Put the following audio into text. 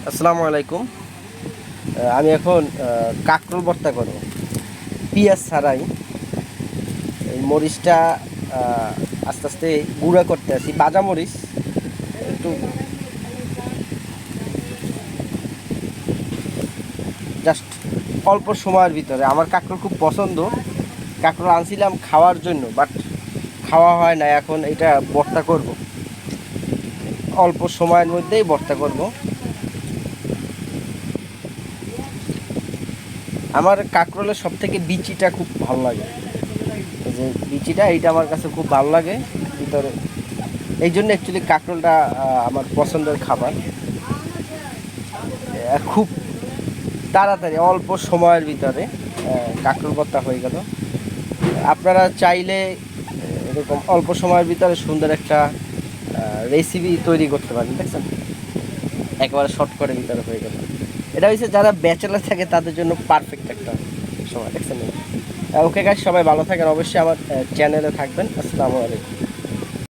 আসসালামু আলাইকুম। আমি এখন কাঁকরোল ভর্তা করব পেঁয়াজ ছাড়াই। এই মরিচটা আস্তে আস্তে গুঁড়া করতে আছি, ভাজা মরিচ একটু জাস্ট অল্প সময়ের ভিতরে। আমার কাঁকরোল খুব পছন্দ, কাঁকরোল আনছিলাম খাওয়ার জন্য, বাট খাওয়া হয় না। এখন এটা ভর্তা করব, অল্প সময়ের মধ্যেই ভর্তা করব। আমার কাঁকরোলের সব থেকে বিচিটা খুব ভালো লাগে। এই যে বিচিটা, এইটা আমার কাছে খুব ভালো লাগে ভিতরে। এই জন্য অ্যাকচুয়ালি কাঁকরোলটা আমার পছন্দের খাবার। খুব তাড়াতাড়ি অল্প সময়ের ভিতরে কাঁকরোল ভর্তা হয়ে গেল। আপনারা চাইলে এরকম অল্প সময়ের ভিতরে সুন্দর একটা রেসিপি তৈরি করতে পারেন। দেখছেন, একেবারে শর্ট করে ভিতরে হয়ে গেল। এটা হচ্ছে যারা ব্যাচেলার থাকে তাদের জন্য পারফেক্ট একটা সময়। দেখছেন, ওকে গাইস, সবাই ভালো থাকেন, অবশ্যই আমার চ্যানেলে থাকবেন। আসসালামু আলাইকুম।